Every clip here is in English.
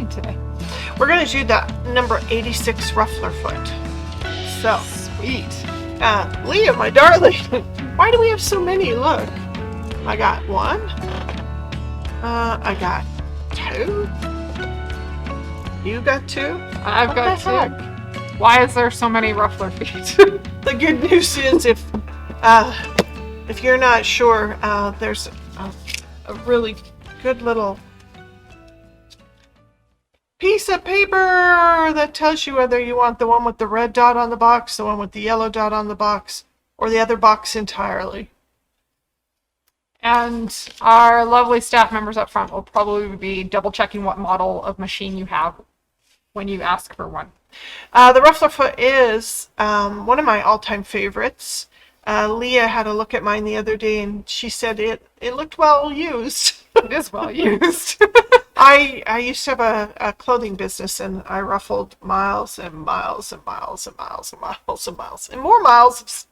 machine today? We're going to do the number 86 ruffler foot. So, Sweet. Leah, my darling, why do we have so many? Look, I got one. I got two. You got two. I've got two. Why is there so many ruffler feet? The good news is if you're not sure, there's a really good little piece of paper that tells you whether you want the one with the red dot on the box, the one with the yellow dot on the box, or the other box entirely. And our lovely staff members up front will probably be double checking what model of machine you have when you ask for one. The ruffler foot is one of my all-time favorites. Leah had a look at mine the other day and she said it looked well used. It is well used. I used to have a clothing business and I ruffled miles and miles and miles and miles and miles and miles and more miles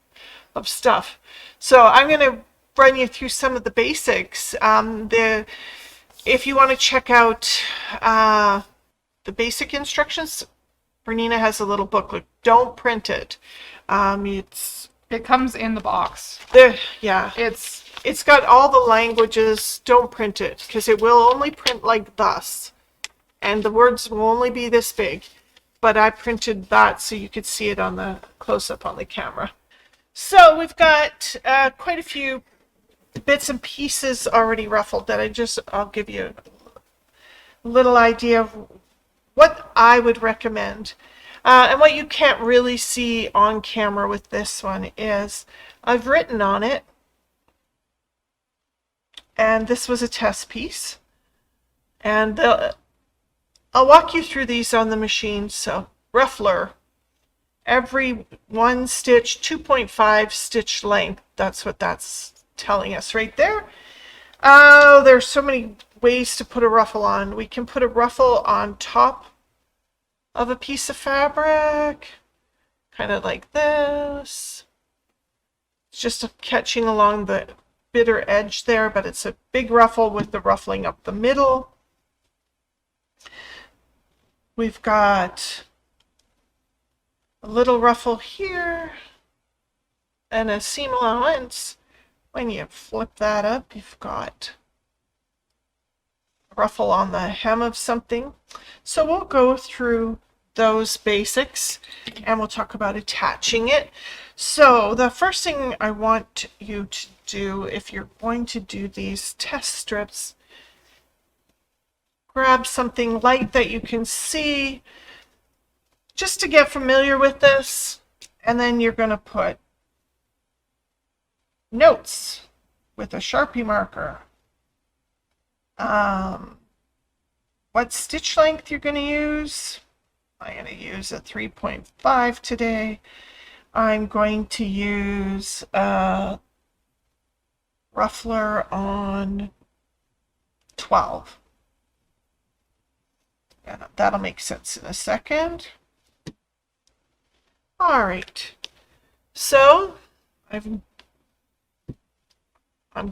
of stuff. So I'm going to run you through some of the basics. If you want to check out the basic instructions, Bernina has a little booklet. Don't print it. It comes in the box. Yeah. It's It's got all the languages. Don't print it because it will only print like thus. And the words will only be this big. But I printed that so you could see it on the close-up on the camera. So we've got quite a few bits and pieces already ruffled that I'll give you a little idea of what I would recommend. And what you can't really see on camera with this one is I've written on it. And this was a test piece. And I'll walk you through these on the machine. So, ruffler, every one stitch, 2.5 stitch length. That's what that's telling us right there. Oh, there's so many ways to put a ruffle on. We can put a ruffle on top of a piece of fabric, kind of like this. It's just catching along the bitter edge there, but it's a big ruffle with the ruffling up the middle. We've got a little ruffle here and a seam allowance. When you flip that up, you've got a ruffle on the hem of something. So we'll go through those basics and we'll talk about attaching it. So the first thing I want you to do if you're going to do these test strips, grab something light that you can see just to get familiar with this, and then you're going to put notes with a Sharpie marker. What stitch length you're going to use. I'm going to use a 3.5 today. I'm going to use a ruffler on 12. And that'll make sense in a second. All right. So I'm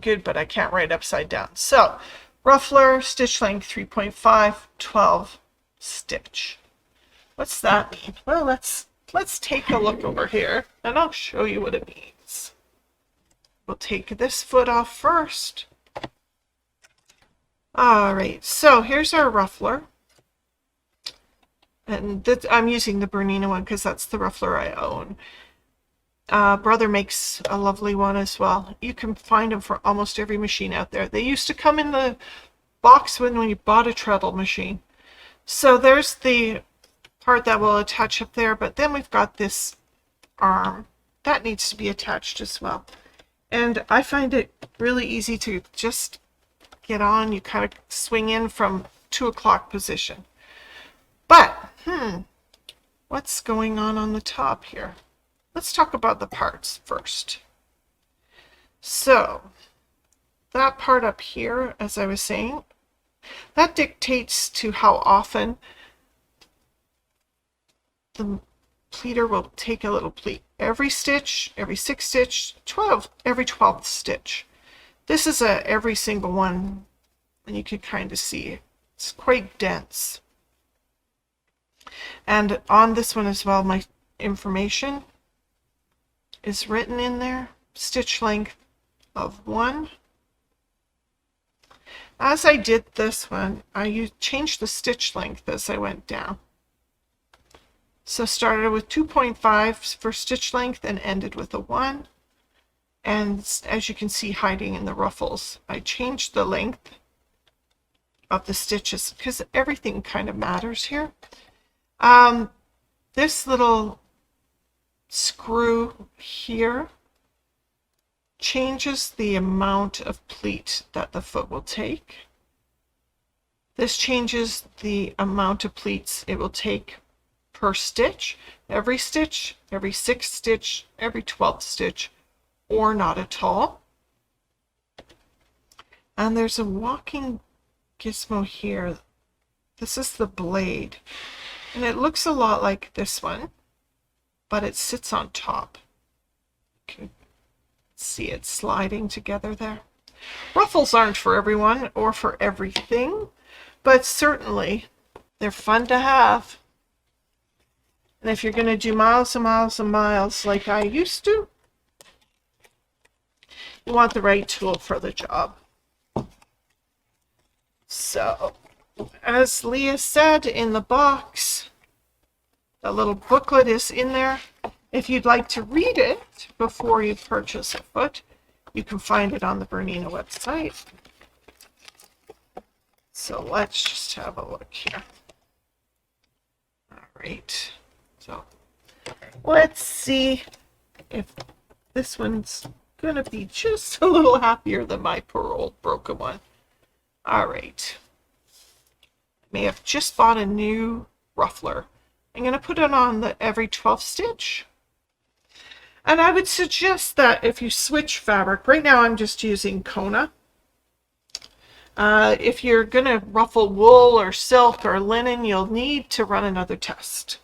good, but I can't write upside down. So ruffler, stitch length 3.5, 12 stitch. What's that mean? Well, let's take a look over here and I'll show you what it means. We'll take this foot off first. All right, so here's our ruffler. And I'm using the Bernina one because that's the ruffler I own. Brother makes a lovely one as well. You can find them for almost every machine out there. They used to come in the box when you bought a treadle machine. So there's the part that will attach up there, but then we've got this arm that needs to be attached as well. And I find it really easy to just get on. You kind of swing in from 2 o'clock position. But, what's going on the top here? Let's talk about the parts first. So, that part up here, as I was saying, that dictates to how often the pleater will take a little pleat. Every stitch, every 6 stitch, 12, every 12th stitch. This is every single one, and you can kind of see it's quite dense. And on this one as well, my information is written in there. Stitch length of 1. As I did this one, I changed the stitch length as I went down. So started with 2.5 for stitch length and ended with a 1. And as you can see hiding in the ruffles, I changed the length of the stitches because everything kind of matters here. This little screw here changes the amount of pleat that the foot will take. This changes the amount of pleats it will take per stitch, every 6th stitch, every 12th stitch, or not at all. And there's a walking gizmo here. This is the blade, and it looks a lot like this one, but it sits on top. You can see it sliding together there. Ruffles aren't for everyone or for everything, but certainly they're fun to have. And if you're going to do miles and miles and miles like I used to, you want the right tool for the job. So, as Leah said in the box, the little booklet is in there. If you'd like to read it before you purchase a foot, you can find it on the Bernina website. So let's just have a look here. All right. So let's see if this one's going to be just a little happier than my poor old broken one. All right. I may have just bought a new ruffler. I'm going to put it on the every 12th stitch. And I would suggest that if you switch fabric, right now I'm just using Kona. If you're going to ruffle wool or silk or linen, you'll need to run another test.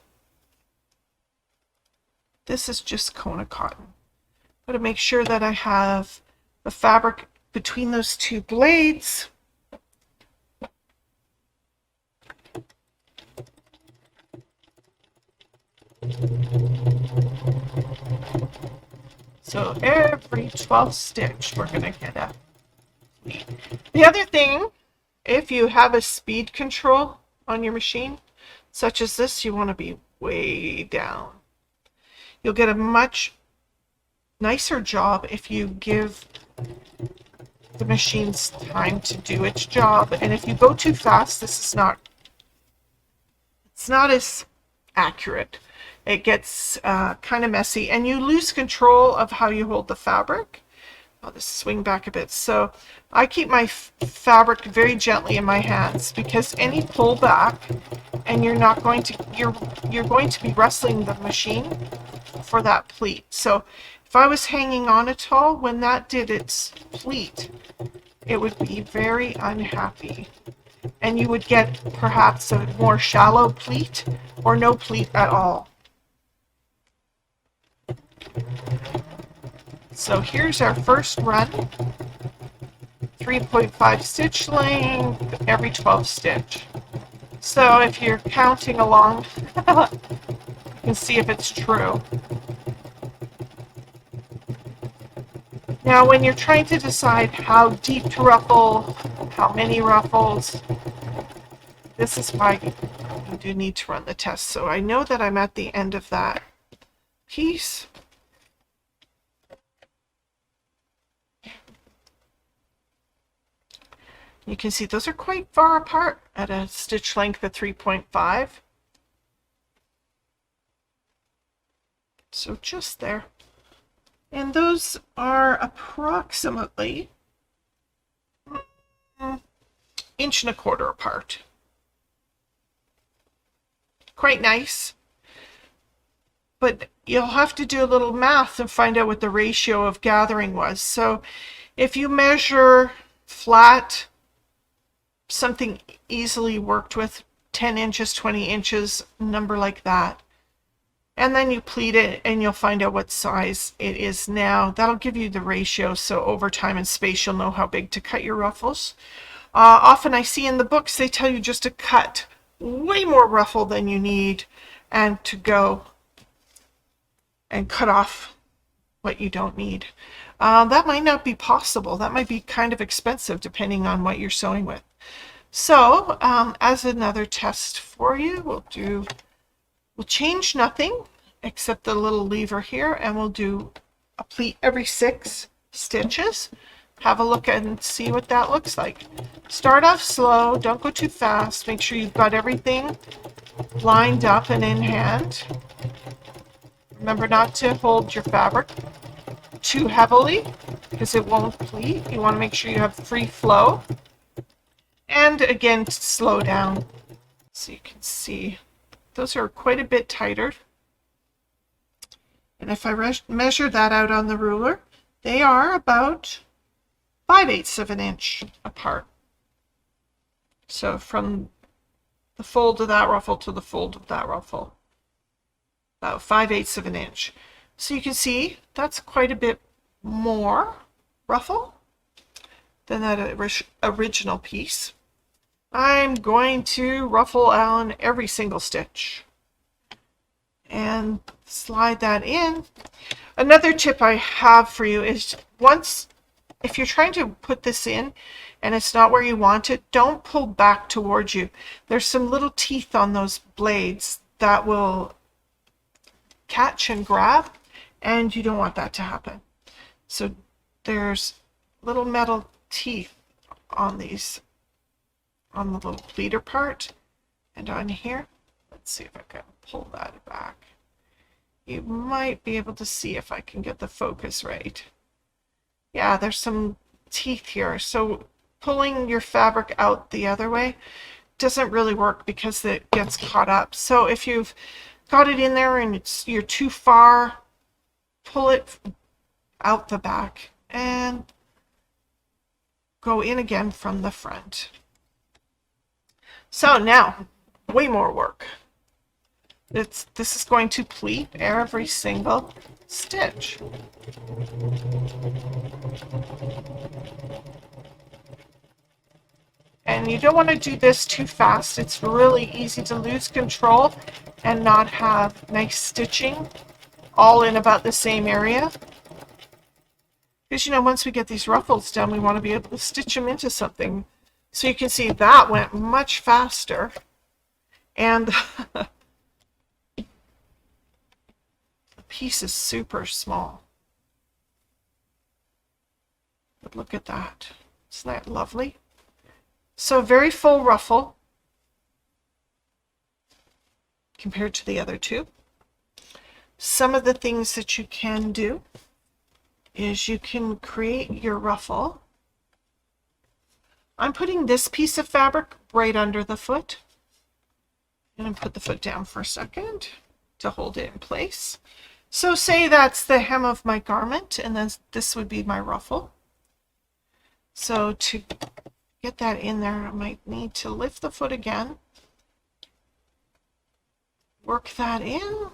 This is just Kona cotton. I'm going to make sure that I have the fabric between those two blades. So every 12th stitch we're going to get a pleat. The other thing, if you have a speed control on your machine, such as this, you want to be way down. You'll get a much nicer job if you give the machine's time to do its job. And if you go too fast, it's not as accurate. It gets kind of messy, and you lose control of how you hold the fabric. I'll just swing back a bit. So I keep my fabric very gently in my hands, because any pull back, and you're going to be wrestling the machine for that pleat. So if I was hanging on at all, when that did its pleat, it would be very unhappy. And you would get perhaps a more shallow pleat or no pleat at all. So here's our first run. 3.5 stitch length every 12 stitch. So if you're counting along, you can see if it's true. Now when you're trying to decide how deep to ruffle, how many ruffles, this is why you do need to run the test. So I know that I'm at the end of that piece. You can see those are quite far apart at a stitch length of 3.5. So just there. And those are approximately 1.25 inches apart. Quite nice. But you'll have to do a little math and find out what the ratio of gathering was. So if you measure flat, something easily worked with, 10 inches, 20 inches, number like that. And then you pleat it and you'll find out what size it is now. That'll give you the ratio, so over time and space you'll know how big to cut your ruffles. Often I see in the books they tell you just to cut way more ruffle than you need and to go and cut off what you don't need. That might not be possible. That might be kind of expensive depending on what you're sewing with. So as another test for you, we'll change nothing except the little lever here, and we'll do a pleat every 6 stitches. Have a look and see what that looks like. Start off slow, don't go too fast. Make sure you've got everything lined up and in hand. Remember not to hold your fabric too heavily because it won't pleat. You want to make sure you have free flow. And again, slow down so you can see. Those are quite a bit tighter. And if I measure that out on the ruler, they are about 5/8 of an inch apart. So from the fold of that ruffle to the fold of that ruffle, about 5/8 of an inch. So you can see that's quite a bit more ruffle than that original piece. I'm going to ruffle on every single stitch and slide that in. Another tip I have for you is if you're trying to put this in and it's not where you want it, don't pull back towards you. There's some little teeth on those blades that will catch and grab, and you don't want that to happen. So there's little metal teeth on these, on the little pleater part and on here. Let's see if I can pull that back. You might be able to see if I can get the focus right. Yeah, there's some teeth here. So pulling your fabric out the other way doesn't really work because it gets caught up. So if you've got it in there and you're too far, pull it out the back and go in again from the front. So now, way more work. This is going to pleat every single stitch. And you don't want to do this too fast. It's really easy to lose control and not have nice stitching all in about the same area. Because, you know, once we get these ruffles done, we want to be able to stitch them into something. So you can see that went much faster. And the piece is super small. But look at that. Isn't that lovely? So very full ruffle compared to the other two. Some of the things that you can do is you can create your ruffle. I'm putting this piece of fabric right under the foot. I'm going to put the foot down for a second to hold it in place. So say that's the hem of my garment, and then this would be my ruffle. So to get that in there, I might need to lift the foot again, work that in.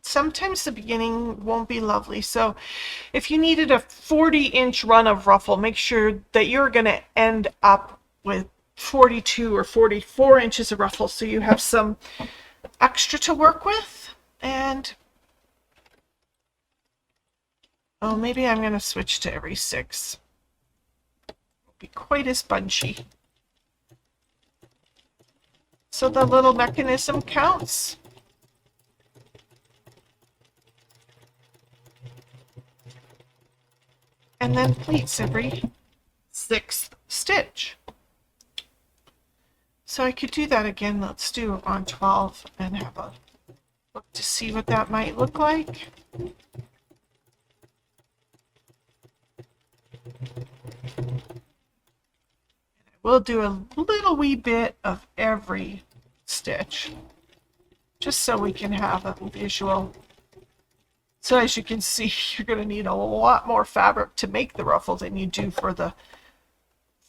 Sometimes the beginning won't be lovely. So if you needed a 40-inch run of ruffle, make sure that you're going to end up with 42 or 44 inches of ruffle, so you have some extra to work with. And oh, maybe I'm going to switch to every 6. Won't be quite as bunchy. So the little mechanism counts. And then pleats every 6th stitch. So I could do that again. Let's do on 12 and have a look to see what that might look like. We'll do a little wee bit of every stitch, just so we can have a visual. So as you can see, you're going to need a lot more fabric to make the ruffle than you do for the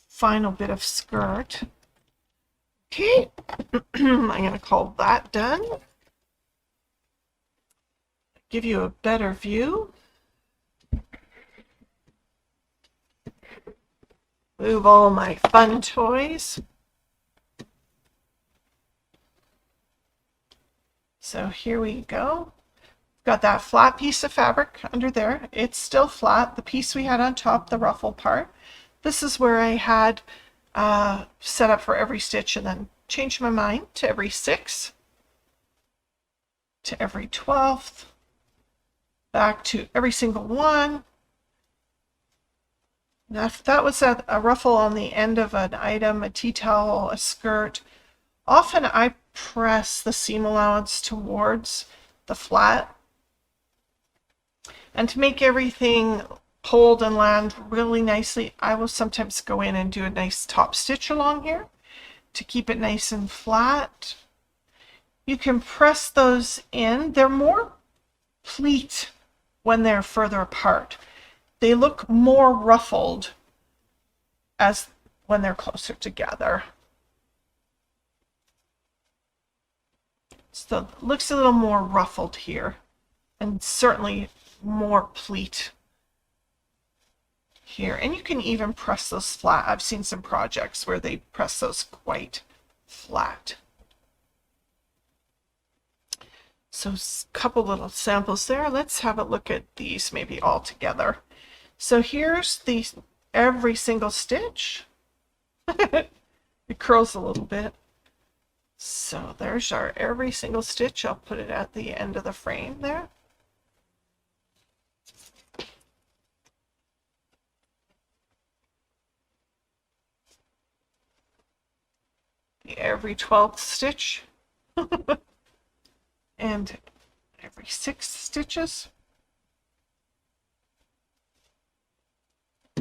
final bit of skirt. Okay, I'm going to call that done. Give you a better view. Move all my fun toys. So here we go. Got that flat piece of fabric under there. It's still flat. The piece we had on top, the ruffle part. This is where I had set up for every stitch and then changed my mind to every 6, to every 12th, back to every single one. Now, if that was a ruffle on the end of an item, a tea towel, a skirt, often I press the seam allowance towards the flat. And to make everything hold and land really nicely, I will sometimes go in and do a nice top stitch along here to keep it nice and flat. You can press those in. They're more pleat when they're further apart. They look more ruffled as when they're closer together. So it looks a little more ruffled here, and certainly more pleat here. And you can even press those flat. I've seen some projects where they press those quite flat. So a couple little samples there. Let's have a look at these maybe all together. So here's every single stitch. It curls a little bit. So there's our every single stitch. I'll put it at the end of the frame there. Every 12th stitch. And every 6 stitches.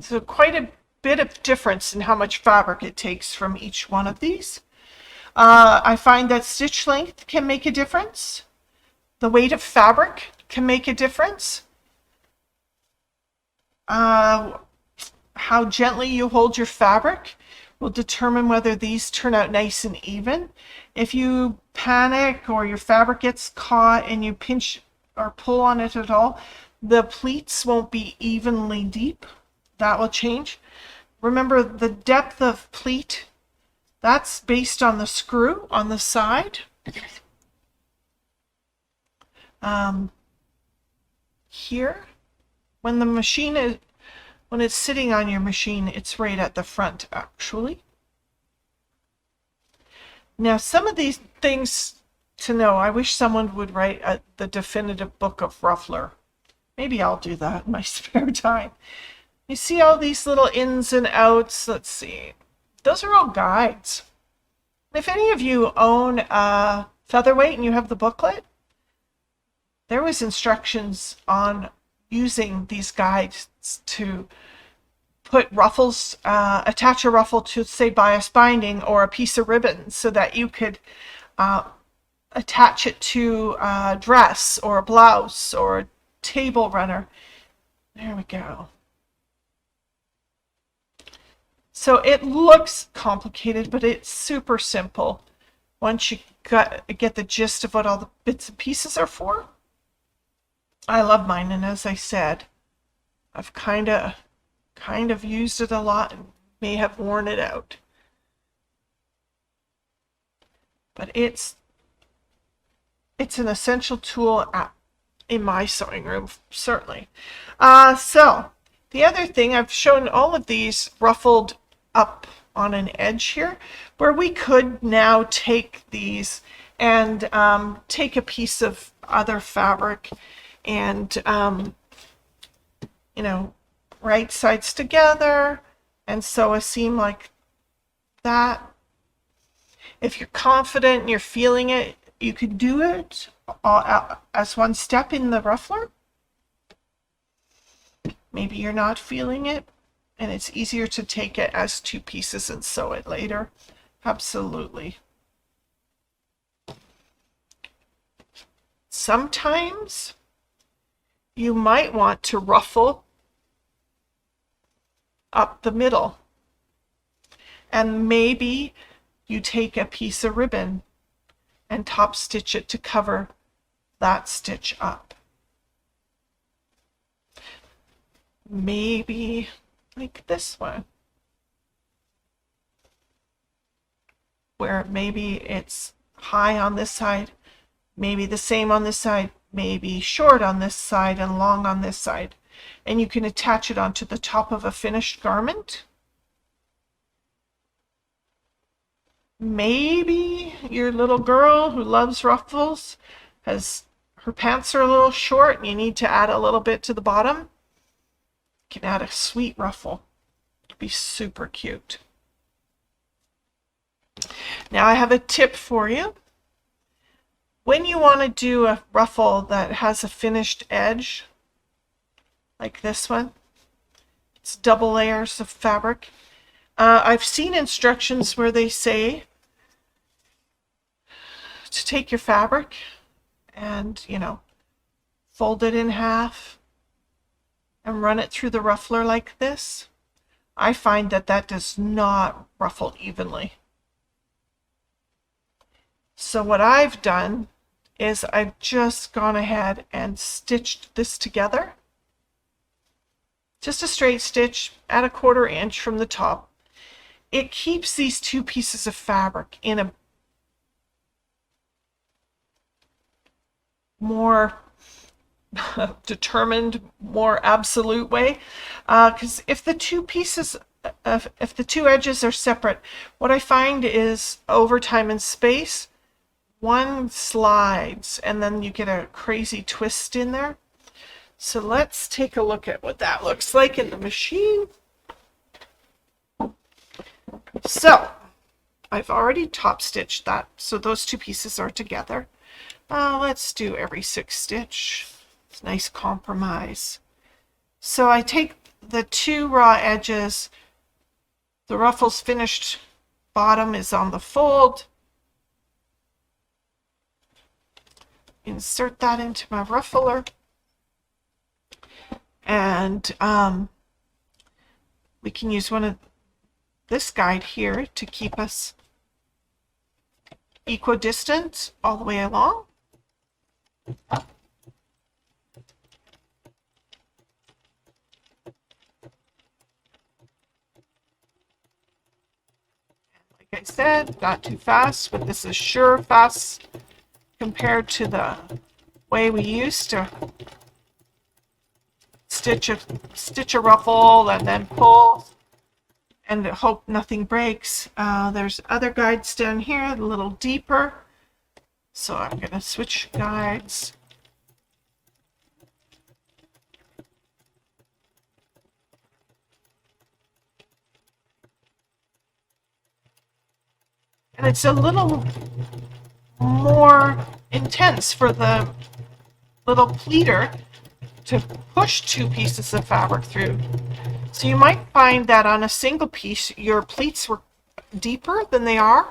So quite a bit of difference in how much fabric it takes from each one of these. I find that stitch length can make a difference. The weight of fabric can make a difference. How gently you hold your fabric will determine whether these turn out nice and even. If you panic or your fabric gets caught and you pinch or pull on it at all, the pleats won't be evenly deep. That will change. Remember, the depth of pleat, that's based on the screw on the side. Here, when the machine is, when it's sitting on your machine, it's right at the front actually. Now, some of these things to know, I wish someone would write the definitive book of Ruffler. Maybe I'll do that in my spare time. You see all these little ins and outs. Let's see. Those are all guides. If any of you own a featherweight and you have the booklet, there was instructions on using these guides to put ruffles, attach a ruffle to, say, bias binding or a piece of ribbon so that you could attach it to a dress or a blouse or a table runner. There we go. So it looks complicated, but it's super simple once you get the gist of what all the bits and pieces are for. I love mine, and as I said, I've kind of used it a lot and may have worn it out. But it's an essential tool in my sewing room, certainly. So the other thing, I've shown all of these ruffled up on an edge here, where we could now take these and take a piece of other fabric and right sides together and sew a seam like that. If you're confident and you're feeling it, you could do it as one step in the ruffler. Maybe you're not feeling it and it's easier to take it as 2 pieces and sew it later. Absolutely. Sometimes you might want to ruffle up the middle, and maybe you take a piece of ribbon and top stitch it to cover that stitch up. Maybe like this one. where maybe it's high on this side, maybe the same on this side, maybe short on this side and long on this side. And you can attach it onto the top of a finished garment. Maybe your little girl who loves ruffles her pants are a little short and you need to add a little bit to the bottom. You can add a sweet ruffle. It'd be super cute. Now I have a tip for you. When you want to do a ruffle that has a finished edge, like this one, it's double layers of fabric. I've seen instructions where they say to take your fabric and, fold it in half and run it through the ruffler like this. I find that does not ruffle evenly. So what I've done is I've just gone ahead and stitched this together. Just a straight stitch at 1/4 inch from the top. It keeps these two pieces of fabric in a more determined, more absolute way. Because if the two edges are separate, what I find is over time and space, one slides and then you get a crazy twist in there. So let's take a look at what that looks like in the machine. So I've already top stitched that, so those two pieces are together. Let's do every 6 stitch. It's a nice compromise. So I take the 2 raw edges, the ruffle's finished bottom is on the fold. Insert that into my ruffler. And we can use one of this guide here to keep us equidistant all the way along. Like I said, not too fast, but this is sure fast compared to the way we used to stitch a ruffle and then pull and hope nothing breaks. There's other guides down here, a little deeper. So I'm going to switch guides. And it's a little more intense for the little pleater to push 2 pieces of fabric through. So you might find that on a single piece your pleats were deeper than they are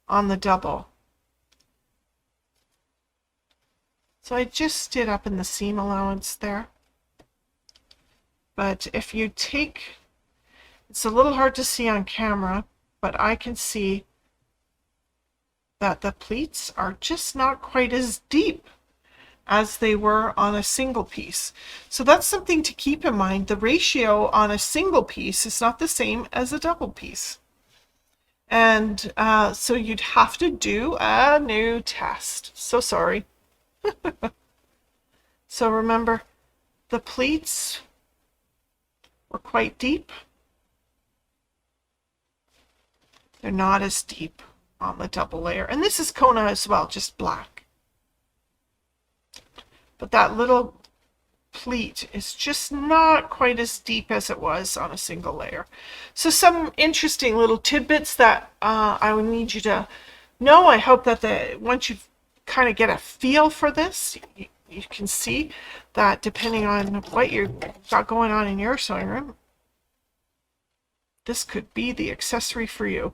on the double. So I just did up in the seam allowance there. But if you take, it's a little hard to see on camera, but I can see that the pleats are just not quite as deep as they were on a single piece. So that's something to keep in mind. The ratio on a single piece is not the same as a double piece. And so you'd have to do a new test. So sorry. So remember, the pleats were quite deep. They're not as deep on the double layer. And this is Kona as well, just black. But that little pleat is just not quite as deep as it was on a single layer. So some interesting little tidbits that I would need you to know. I hope that once you kind of get a feel for this, you can see that depending on what you've got going on in your sewing room, this could be the accessory for you.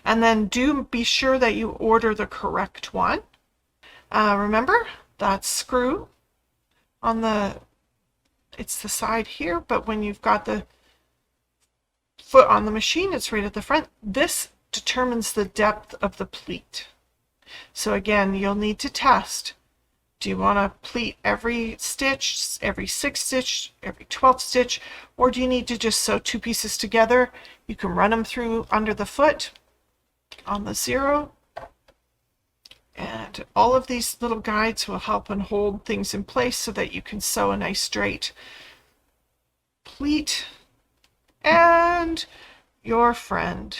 And then do be sure that you order the correct one. Remember, that screw on it's the side here, but when you've got the foot on the machine, it's right at the front. This determines the depth of the pleat. So again, you'll need to test. Do you want to pleat every stitch, every 6th stitch, every 12th stitch, or do you need to just sew 2 pieces together? You can run them through under the foot on the 0. And all of these little guides will help and hold things in place so that you can sew a nice straight pleat. And your friend,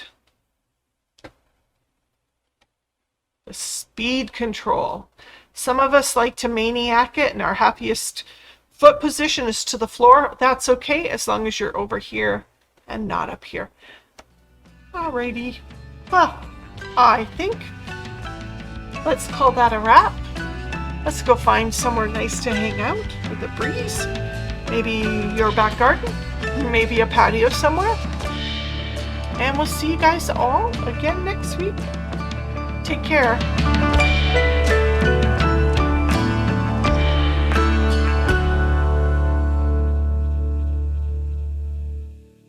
the speed control. Some of us like to maniac it, and our happiest foot position is to the floor. That's okay as long as you're over here and not up here. Alrighty. Well, I think let's call that a wrap. Let's go find somewhere nice to hang out with a breeze. Maybe your back garden, maybe a patio somewhere. And we'll see you guys all again next week. Take care.